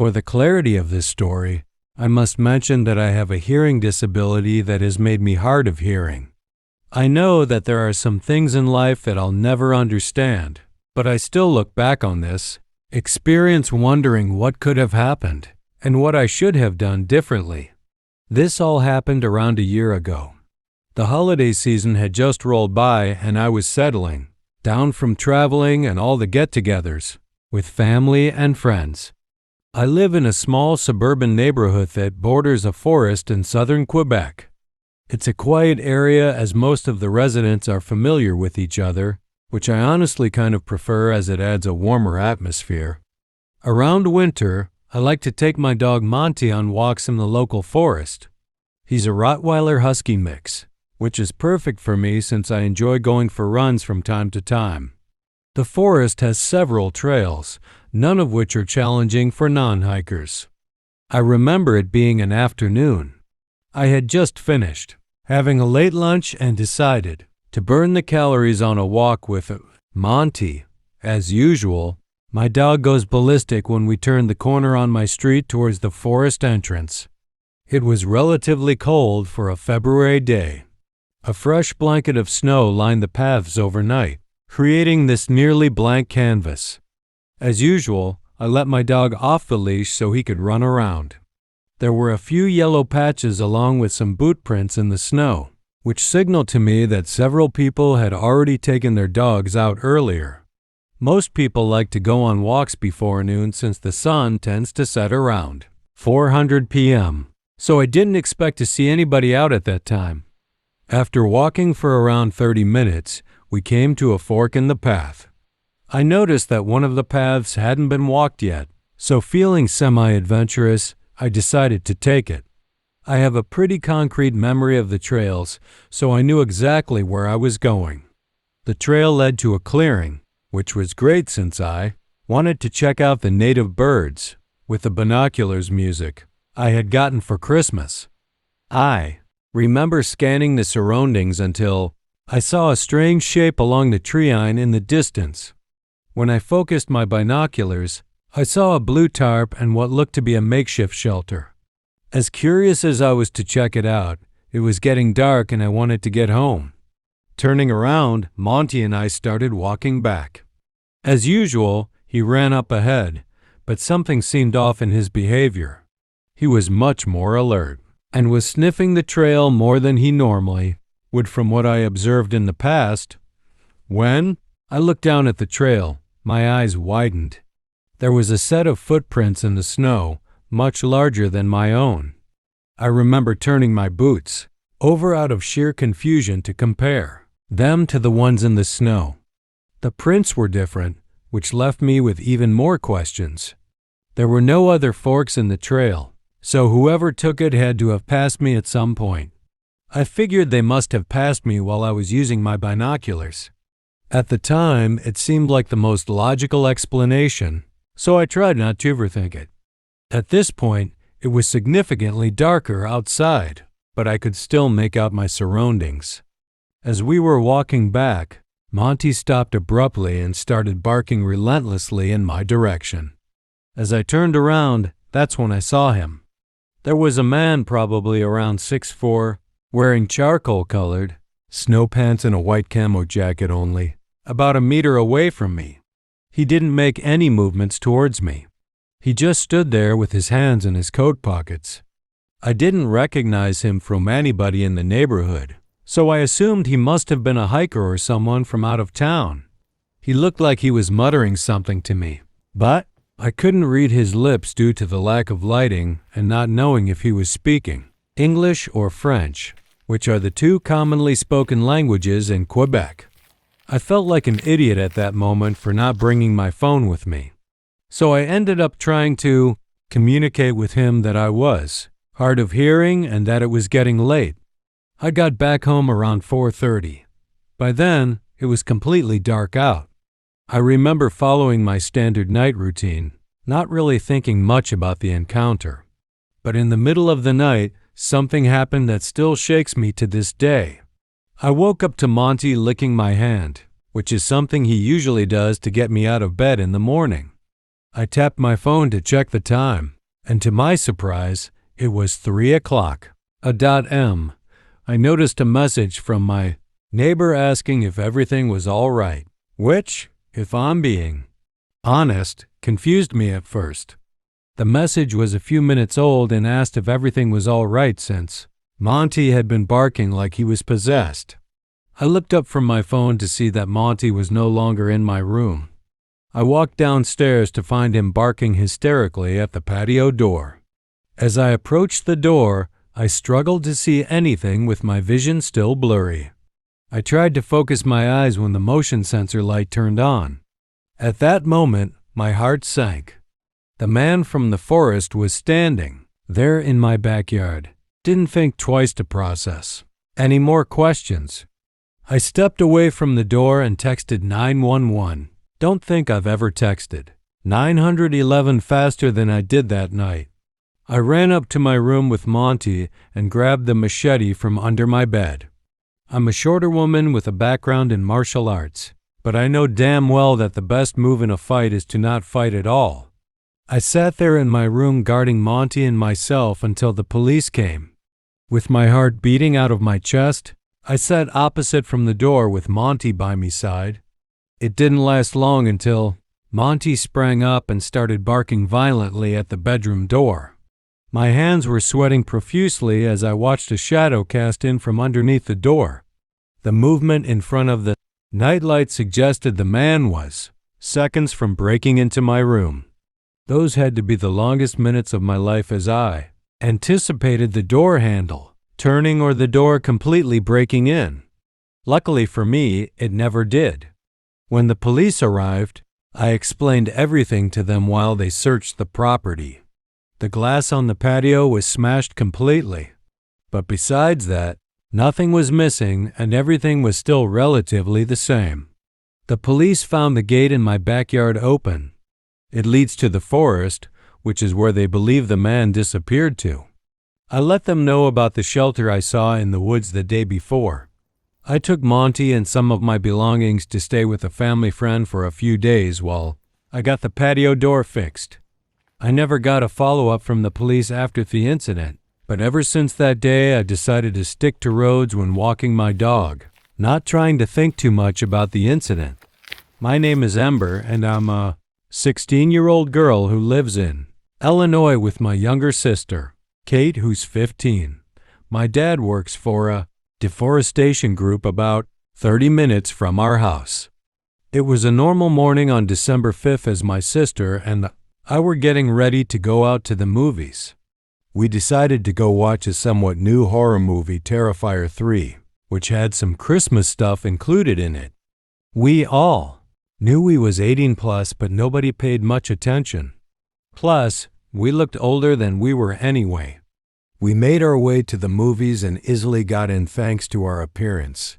For the clarity of this story, I must mention that I have a hearing disability that has made me hard of hearing. I know that there are some things in life that I'll never understand, but I still look back on this experience wondering what could have happened and what I should have done differently. This all happened around a year ago. The holiday season had just rolled by and I was settling down from traveling and all the get-togethers with family and friends. I live in a small suburban neighborhood that borders a forest in southern Quebec. It's a quiet area as most of the residents are familiar with each other, which I honestly kind of prefer as it adds a warmer atmosphere. Around winter, I like to take my dog Monty on walks in the local forest. He's a Rottweiler Husky mix, which is perfect for me since I enjoy going for runs from time to time. The forest has several trails, none of which are challenging for non-hikers. I remember it being an afternoon. I had just finished having a late lunch and decided to burn the calories on a walk with Monty. As usual, my dog goes ballistic when we turn the corner on my street towards the forest entrance. It was relatively cold for a February day. A fresh blanket of snow lined the paths overnight, creating this nearly blank canvas. As usual, I let my dog off the leash so he could run around. There were a few yellow patches along with some boot prints in the snow, which signaled to me that several people had already taken their dogs out earlier. Most people like to go on walks before noon since the sun tends to set around 4:00 p.m., so I didn't expect to see anybody out at that time. After walking for around 30 minutes, we came to a fork in the path. I noticed that one of the paths hadn't been walked yet, so feeling semi-adventurous, I decided to take it. I have a pretty concrete memory of the trails, so I knew exactly where I was going. The trail led to a clearing, which was great since I wanted to check out the native birds with the binoculars music I had gotten for Christmas. I remember scanning the surroundings until I saw a strange shape along the tree line in the distance. When I focused my binoculars, I saw a blue tarp and what looked to be a makeshift shelter. As curious as I was to check it out, it was getting dark and I wanted to get home. Turning around, Monty and I started walking back. As usual, he ran up ahead, but something seemed off in his behavior. He was much more alert and was sniffing the trail more than he normally would from what I observed in the past. When I looked down at the trail, my eyes widened. There was a set of footprints in the snow, much larger than my own. I remember turning my boots over out of sheer confusion to compare them to the ones in the snow. The prints were different, which left me with even more questions. There were no other forks in the trail, so whoever took it had to have passed me at some point. I figured they must have passed me while I was using my binoculars. At the time, it seemed like the most logical explanation, so I tried not to overthink it. At this point, it was significantly darker outside, but I could still make out my surroundings. As we were walking back, Monty stopped abruptly and started barking relentlessly in my direction. As I turned around, that's when I saw him. There was a man probably around 6'4", wearing charcoal-colored snow pants and a white camo jacket only, about a meter away from me. He didn't make any movements towards me. He just stood there with his hands in his coat pockets. I didn't recognize him from anybody in the neighborhood, so I assumed he must have been a hiker or someone from out of town. He looked like he was muttering something to me, but I couldn't read his lips due to the lack of lighting and not knowing if he was speaking English or French, which are the two commonly spoken languages in Quebec. I felt like an idiot at that moment for not bringing my phone with me. So I ended up trying to communicate with him that I was hard of hearing and that it was getting late. I got back home around 4:30. By then, it was completely dark out. I remember following my standard night routine, not really thinking much about the encounter. But in the middle of the night, something happened that still shakes me to this day. I woke up to Monty licking my hand, which is something he usually does to get me out of bed in the morning. I tapped my phone to check the time, and to my surprise, it was 3 o'clock. A.M. I noticed a message from my neighbor asking if everything was all right, which, if I'm being honest, confused me at first. The message was a few minutes old and asked if everything was all right since Monty had been barking like he was possessed. I looked up from my phone to see that Monty was no longer in my room. I walked downstairs to find him barking hysterically at the patio door. As I approached the door, I struggled to see anything with my vision still blurry. I tried to focus my eyes when the motion sensor light turned on. At that moment, my heart sank. The man from the forest was standing there in my backyard. Didn't think twice to process any more questions. I stepped away from the door and texted 911. Don't think I've ever texted 911 faster than I did that night. I ran up to my room with Monty and grabbed the machete from under my bed. I'm a shorter woman with a background in martial arts, but I know damn well that the best move in a fight is to not fight at all. I sat there in my room guarding Monty and myself until the police came. With my heart beating out of my chest, I sat opposite from the door with Monty by my side. It didn't last long until Monty sprang up and started barking violently at the bedroom door. My hands were sweating profusely as I watched a shadow cast in from underneath the door. The movement in front of the nightlight suggested the man was seconds from breaking into my room. Those had to be the longest minutes of my life as I anticipated the door handle turning or the door completely breaking in. Luckily for me, it never did. When the police arrived, I explained everything to them while they searched the property. The glass on the patio was smashed completely, but besides that, nothing was missing and everything was still relatively the same. The police found the gate in my backyard open. It leads to the forest, which is where they believe the man disappeared to. I let them know about the shelter I saw in the woods the day before. I took Monty and some of my belongings to stay with a family friend for a few days while I got the patio door fixed. I never got a follow-up from the police after the incident, but ever since that day I decided to stick to roads when walking my dog, not trying to think too much about the incident. My name is Ember, and I'm a 16-year-old girl who lives in Illinois with my younger sister, Kate, who's 15. My dad works for a deforestation group about 30 minutes from our house. It was a normal morning on December 5th as my sister and I were getting ready to go out to the movies. We decided to go watch a somewhat new horror movie, Terrifier 3, which had some Christmas stuff included in it. We all knew we was 18 plus, but nobody paid much attention. Plus, we looked older than we were anyway. We made our way to the movies and easily got in thanks to our appearance.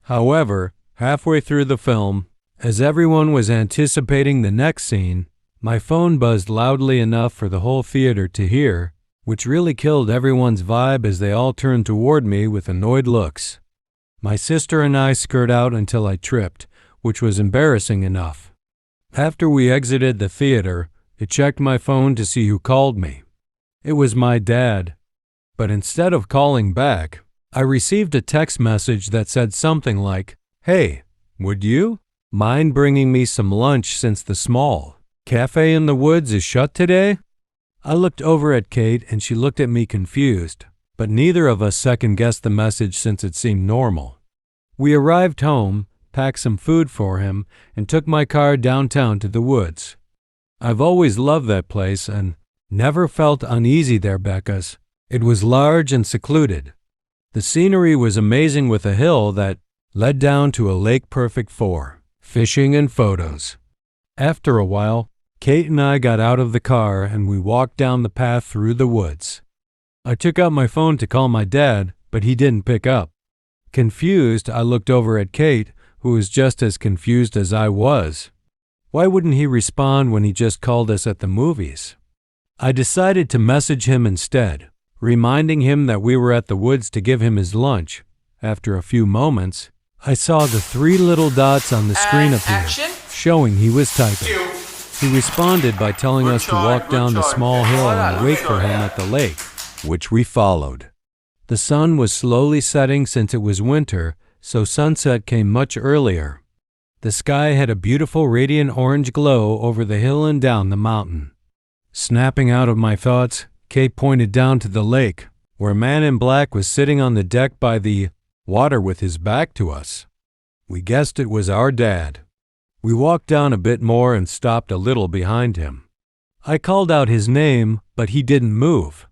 However, halfway through the film, as everyone was anticipating the next scene, my phone buzzed loudly enough for the whole theater to hear, which really killed everyone's vibe as they all turned toward me with annoyed looks. My sister and I scurried out until I tripped, which was embarrassing enough. After we exited the theater, I checked my phone to see who called me. It was my dad. But instead of calling back, I received a text message that said something like, "Hey, would you mind bringing me some lunch since the small cafe in the woods is shut today?" I looked over at Kate and she looked at me confused, but neither of us second-guessed the message since it seemed normal. We arrived home, packed some food for him, and took my car downtown to the woods. I've always loved that place and never felt uneasy there because it was large and secluded. The scenery was amazing with a hill that led down to a lake perfect for fishing and photos. After a while, Kate and I got out of the car and we walked down the path through the woods. I took out my phone to call my dad, but he didn't pick up. Confused, I looked over at Kate, who was just as confused as I was. Why wouldn't he respond when he just called us at the movies? I decided to message him instead, reminding him that we were at the woods to give him his lunch. After a few moments, I saw the 3 little dots on the screen appear, showing he was typing. He responded by telling us to walk down the small hill and wait for him at the lake, which we followed. The sun was slowly setting since it was winter, so sunset came much earlier. The sky had a beautiful radiant orange glow over the hill and down the mountain. Snapping out of my thoughts, Kate pointed down to the lake, where a man in black was sitting on the deck by the water with his back to us. We guessed it was our dad. We walked down a bit more and stopped a little behind him. I called out his name, but he didn't move.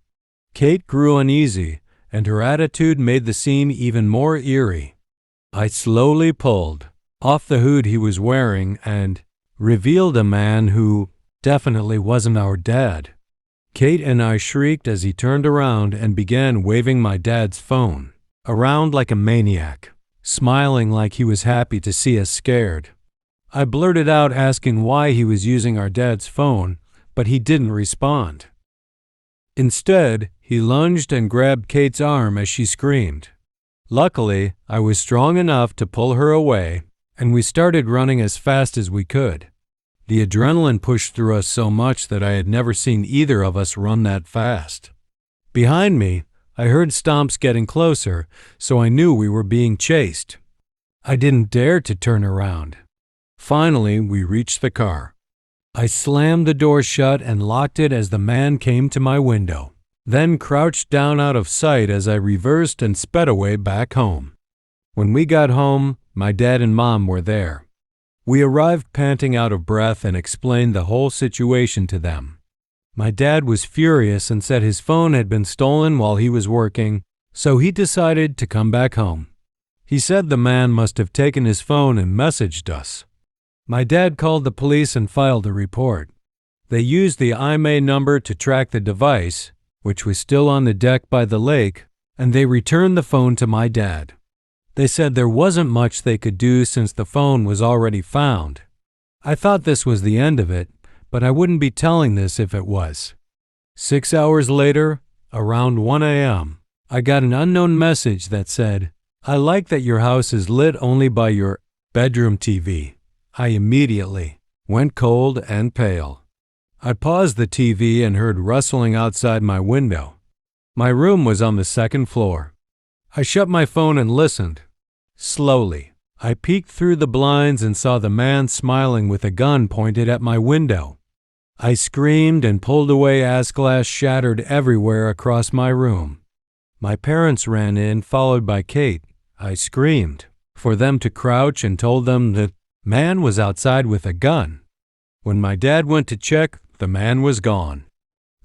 Kate grew uneasy, and her attitude made the scene even more eerie. I slowly pulled off the hood he was wearing and revealed a man who definitely wasn't our dad. Kate and I shrieked as he turned around and began waving my dad's phone around like a maniac, smiling like he was happy to see us scared. I blurted out asking why he was using our dad's phone, but he didn't respond. Instead, he lunged and grabbed Kate's arm as she screamed. Luckily, I was strong enough to pull her away, and we started running as fast as we could. The adrenaline pushed through us so much that I had never seen either of us run that fast. Behind me, I heard stomps getting closer, so I knew we were being chased. I didn't dare to turn around. Finally, we reached the car. I slammed the door shut and locked it as the man came to my window, then crouched down out of sight as I reversed and sped away back home. When we got home, my dad and mom were there. We arrived panting out of breath and explained the whole situation to them. My dad was furious and said his phone had been stolen while he was working, so he decided to come back home. He said the man must have taken his phone and messaged us. My dad called the police and filed a report. They used the IMEI number to track the device, which was still on the deck by the lake, and they returned the phone to my dad. They said there wasn't much they could do since the phone was already found. I thought this was the end of it, but I wouldn't be telling this if it was. 6 hours later, around 1 a.m., I got an unknown message that said, "I like that your house is lit only by your bedroom TV." I immediately went cold and pale. I paused the TV and heard rustling outside my window. My room was on the second floor. I shut my phone and listened. Slowly, I peeked through the blinds and saw the man smiling with a gun pointed at my window. I screamed and pulled away as glass shattered everywhere across my room. My parents ran in, followed by Kate. I screamed for them to crouch and told them the man was outside with a gun. When my dad went to check, the man was gone.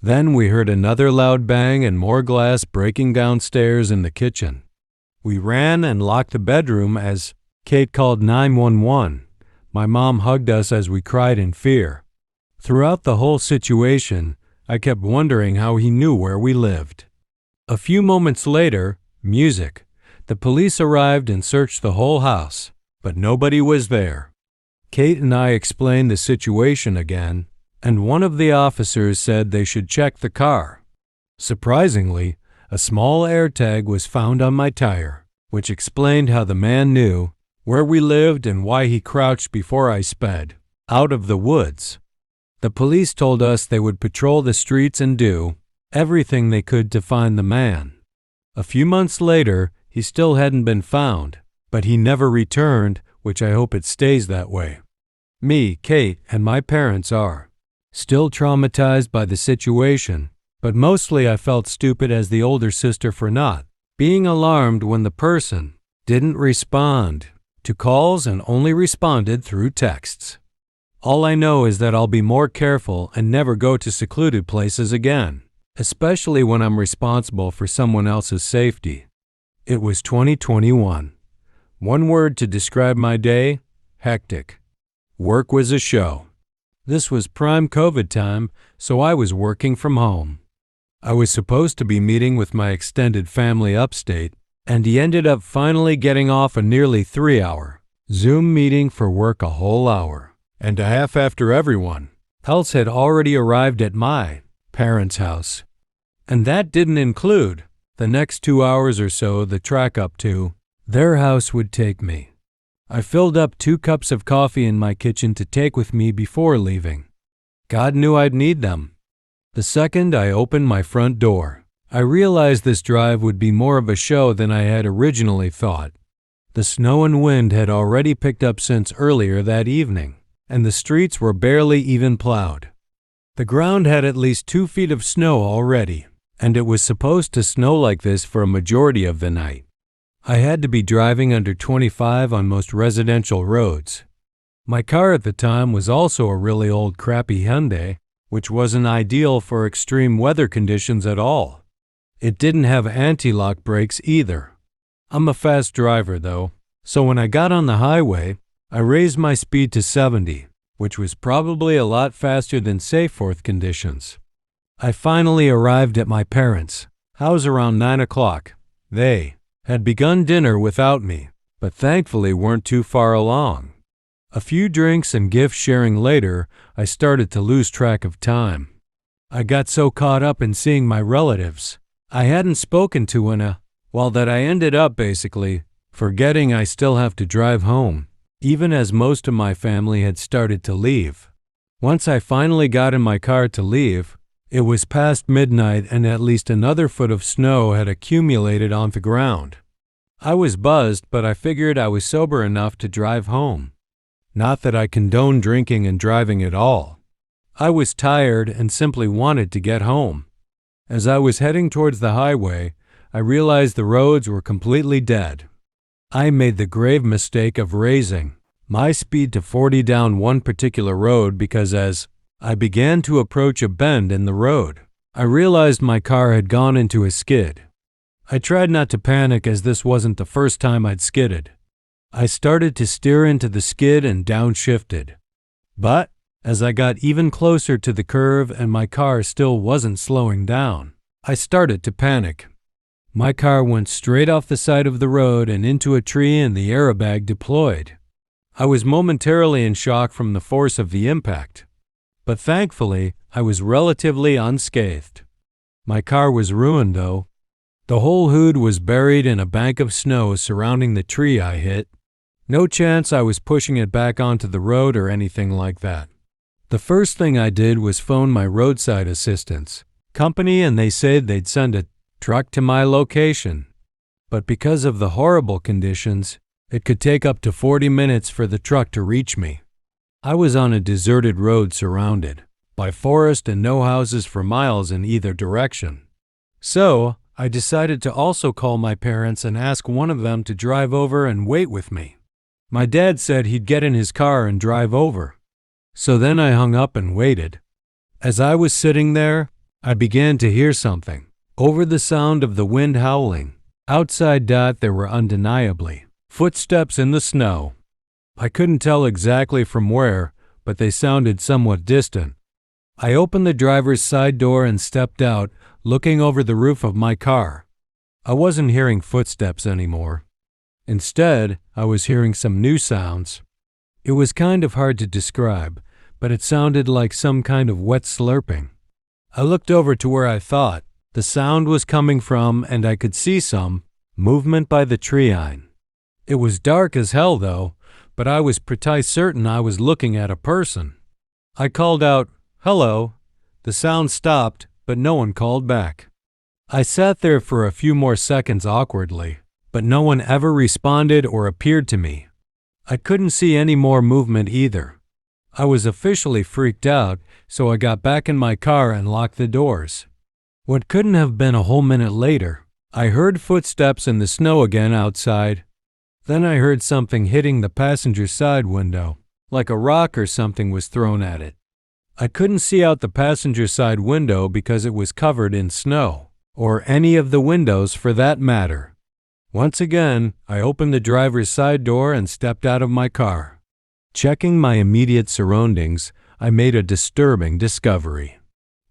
Then we heard another loud bang and more glass breaking downstairs in the kitchen. We ran and locked the bedroom as Kate called 911. My mom hugged us as we cried in fear. Throughout the whole situation, I kept wondering how he knew where we lived. A few moments later, music. The police arrived and searched the whole house, but nobody was there. Kate and I explained the situation again, and one of the officers said they should check the car. Surprisingly, a small AirTag was found on my tire, which explained how the man knew where we lived and why he crouched before I sped out of the woods. The police told us they would patrol the streets and do everything they could to find the man. A few months later, he still hadn't been found, but he never returned, which I hope it stays that way. Me, Kate, and my parents are still traumatized by the situation, but mostly I felt stupid as the older sister for not being alarmed when the person didn't respond to calls and only responded through texts. All I know is that I'll be more careful and never go to secluded places again, especially when I'm responsible for someone else's safety. It was 2021. One word to describe my day: hectic. Work was a show. This was prime COVID time, so I was working from home. I was supposed to be meeting with my extended family upstate, and he ended up finally getting off a nearly 3-hour Zoom meeting for work a whole hour and a half after everyone else had already arrived at my parents' house. And that didn't include the next 2 hours or so the track up to their house would take me. I filled up 2 cups of coffee in my kitchen to take with me before leaving. God knew I'd need them. The second I opened my front door, I realized this drive would be more of a show than I had originally thought. The snow and wind had already picked up since earlier that evening, and the streets were barely even plowed. The ground had at least 2 feet of snow already, and it was supposed to snow like this for a majority of the night. I had to be driving under 25 on most residential roads. My car at the time was also a really old crappy Hyundai, which wasn't ideal for extreme weather conditions at all. It didn't have anti-lock brakes either. I'm a fast driver though, so when I got on the highway, I raised my speed to 70, which was probably a lot faster than safe for conditions. I finally arrived at my parents' house around 9 o'clock. They had begun dinner without me, but thankfully weren't too far along. A few drinks and gift sharing later, I started to lose track of time. I got so caught up in seeing my relatives I hadn't spoken to in a while that I ended up basically forgetting I still have to drive home, even as most of my family had started to leave. Once I finally got in my car to leave, it was past midnight and at least another foot of snow had accumulated on the ground. I was buzzed, but I figured I was sober enough to drive home. Not that I condone drinking and driving at all. I was tired and simply wanted to get home. As I was heading towards the highway, I realized the roads were completely dead. I made the grave mistake of raising my speed to 40 down one particular road because as I began to approach a bend in the road, I realized my car had gone into a skid. I tried not to panic as this wasn't the first time I'd skidded. I started to steer into the skid and downshifted. But as I got even closer to the curve and my car still wasn't slowing down, I started to panic. My car went straight off the side of the road and into a tree and the airbag deployed. I was momentarily in shock from the force of the impact, but thankfully I was relatively unscathed. My car was ruined though. The whole hood was buried in a bank of snow surrounding the tree I hit. No chance I was pushing it back onto the road or anything like that. The first thing I did was phone my roadside assistance company and they said they'd send a truck to my location. But because of the horrible conditions, it could take up to 40 minutes for the truck to reach me. I was on a deserted road surrounded by forest and no houses for miles in either direction. So I decided to also call my parents and ask one of them to drive over and wait with me. My dad said he'd get in his car and drive over. So then I hung up and waited. As I was sitting there, I began to hear something. Over the sound of the wind howling, outside there were undeniably footsteps in the snow. I couldn't tell exactly from where, but they sounded somewhat distant. I opened the driver's side door and stepped out, looking over the roof of my car. I wasn't hearing footsteps anymore. Instead, I was hearing some new sounds. It was kind of hard to describe, but it sounded like some kind of wet slurping. I looked over to where I thought the sound was coming from and I could see some movement by the tree line. It was dark as hell though, but I was pretty certain I was looking at a person. I called out, "Hello." The sound stopped, but no one called back. I sat there for a few more seconds awkwardly, but no one ever responded or appeared to me. I couldn't see any more movement either. I was officially freaked out, so I got back in my car and locked the doors. What couldn't have been a whole minute later, I heard footsteps in the snow again outside. Then I heard something hitting the passenger side window, like a rock or something was thrown at it. I couldn't see out the passenger side window because it was covered in snow, or any of the windows for that matter. Once again, I opened the driver's side door and stepped out of my car. Checking my immediate surroundings, I made a disturbing discovery.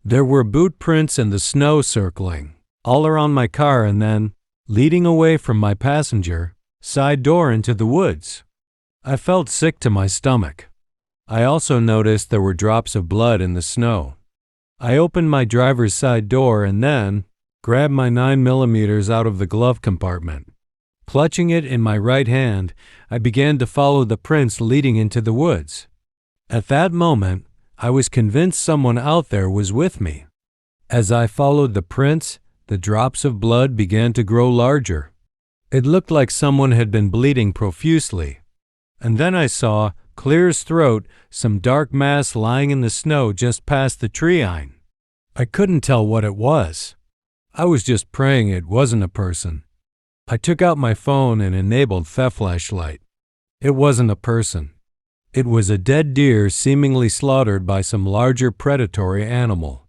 There were boot prints in the snow circling all around my car and then leading away from my passenger side door into the woods. I felt sick to my stomach. I also noticed there were drops of blood in the snow. I opened my driver's side door and then grabbed my 9mm out of the glove compartment. Clutching it in my right hand, I began to follow the prints leading into the woods. At that moment, I was convinced someone out there was with me. As I followed the prints, the drops of blood began to grow larger. It looked like someone had been bleeding profusely. And then I saw, clear as throat, some dark mass lying in the snow just past the tree line. I couldn't tell what it was. I was just praying it wasn't a person. I took out my phone and enabled theft flashlight. It wasn't a person. It was a dead deer seemingly slaughtered by some larger predatory animal.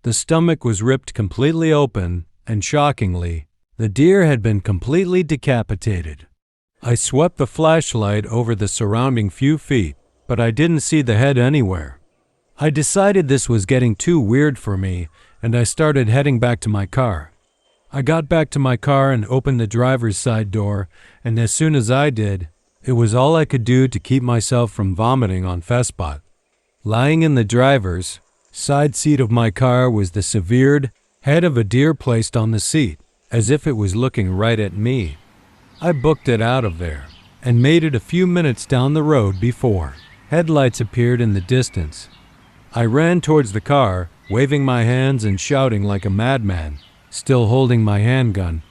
The stomach was ripped completely open, and shockingly, the deer had been completely decapitated. I swept the flashlight over the surrounding few feet, but I didn't see the head anywhere. I decided this was getting too weird for me, and I started heading back to my car. I got back to my car and opened the driver's side door, and as soon as I did, it was all I could do to keep myself from vomiting on Festbot. Lying in the driver's side seat of my car was the severed head of a deer placed on the seat, as if it was looking right at me. I booked it out of there and made it a few minutes down the road before headlights appeared in the distance. I ran towards the car, waving my hands and shouting like a madman, still holding my handgun.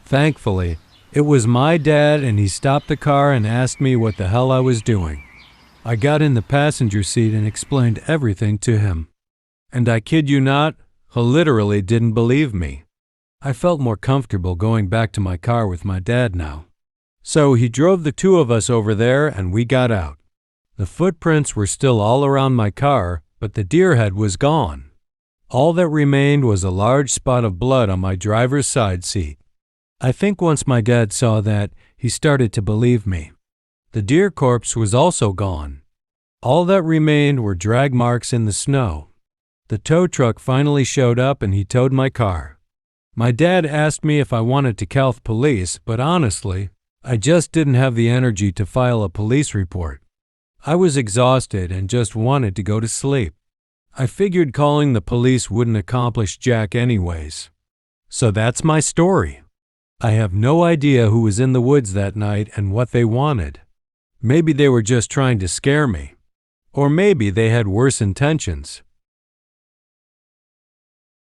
Thankfully, it was my dad, and he stopped the car and asked me what the hell I was doing. I got in the passenger seat and explained everything to him. And I kid you not, he literally didn't believe me. I felt more comfortable going back to my car with my dad now. So he drove the two of us over there and we got out. The footprints were still all around my car, but the deer head was gone. All that remained was a large spot of blood on my driver's side seat. I think once my dad saw that, he started to believe me. The deer corpse was also gone. All that remained were drag marks in the snow. The tow truck finally showed up and he towed my car. My dad asked me if I wanted to call the police, but honestly, I just didn't have the energy to file a police report. I was exhausted and just wanted to go to sleep. I figured calling the police wouldn't accomplish jack anyways. So that's my story. I have no idea who was in the woods that night and what they wanted. Maybe they were just trying to scare me. Or maybe they had worse intentions.